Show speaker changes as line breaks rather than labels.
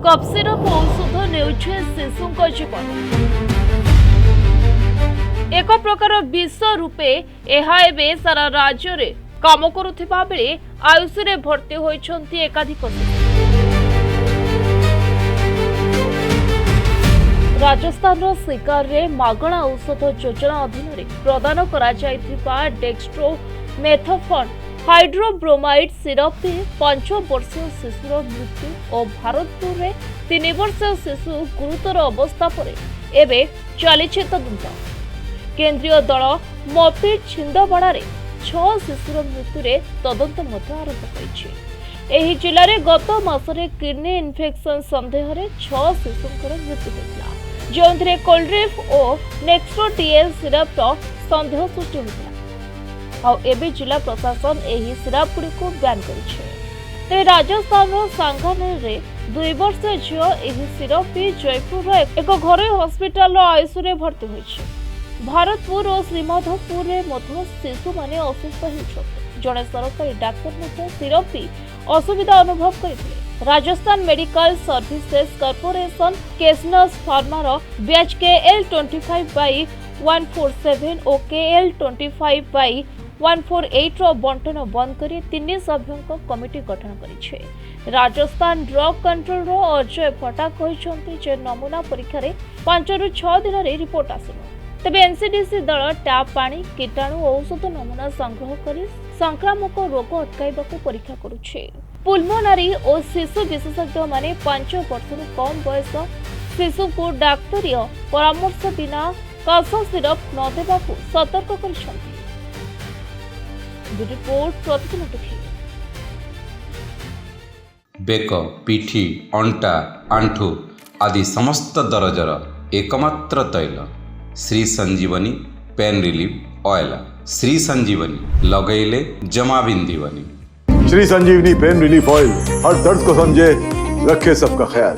Cough syrup औषध नेउछे शिशुଙ୍କ जीवन। एक प्रकार विष रूपे यह एबे सारा राज्य रे काम करुथिबा बेले आयुष रे भर्ती होइछन्ति एकाधिक शिशु। राजस्थान शिकार रे मागणा औषध योजना अधीन रे प्रदान करा जायथिबा डेक्स्ट्रोमेथोफोन हाइड्रोब्रोमाइड सिरप रे 5 वर्षीय शिशुर मृत्यु और भारतपुर रे 3 वर्षीय शिशु गुरुतर अवस्था पर एबे चलिछि तदंत। केंद्रीय दल मपी छिंदवाड़ा रे 6 शिशुर मृत्यु रे तदंत मध्य आरंभ करिछि। एही जिल्ला रे गत मासरे किडनी इन्फेक्शन संदेह रे 6 शिशुंकर मृत्यु होइला, जोंथरे कोल्ड्रिफ और नेक्स्ट्रोटीएल सिरप रो संदेह सृष्टि होइला। आ एबे जिला प्रशासन एही सिरप गुडी को बैन करिछि। ते राजस्थान रो सांगानेर रे 2 वर्षीय झियो एही सिरप पी जयपुर रो एक घरोई हॉस्पिटल रो आईसीयू रे भर्ती होइछि। भारतपुर और श्रीमाधवपुर रे मध्य शिशु माने असुस्थ हेउछथि। जणे सरकारी डाक्टर मध्य सिरप पी असुविधा अनुभव करथिले। राजस्थान मेडिकल सर्विसेज कॉर्पोरेशन केसनस फार्मा रो बैच KL25/147 और KL25/148 रो बंटन बंद करी 3 सभ्यों कमिटी गठन करिछे। राजस्थान ड्रग कंट्रोल रो अजय फटा कहिसंती जे नमूना परीक्षा रे 5 रु 6 दिन रे रिपोर्ट आसिबो। तेबे एनसीडीसी दल टैप पानी कीटाणु औषध नमूना संग्रह करी संक्रामक रोग अटकाइबाकू परीक्षा करुछे। पुल्मोनारी और शिशु विशेषज्ञ माने 5 वर्षରୁ कम बयस शिशु को डाक्तरीय परामर्श बिना काश सिरप न देबाकू सतर्क करिसंती। रिपोर्ट प्रतिदिन टिभि।
बेक पिठी अंटा आंठू आदि समस्त दरजर एकमात्र तैल श्री संजीवनी पेन रिलीफ ऑयल। श्री संजीवनी लगैले जमा बिंदीवनी।
श्री संजीवनी पेन रिलीफ ऑयल हर दर्द को समझे, रखे सबका ख्याल।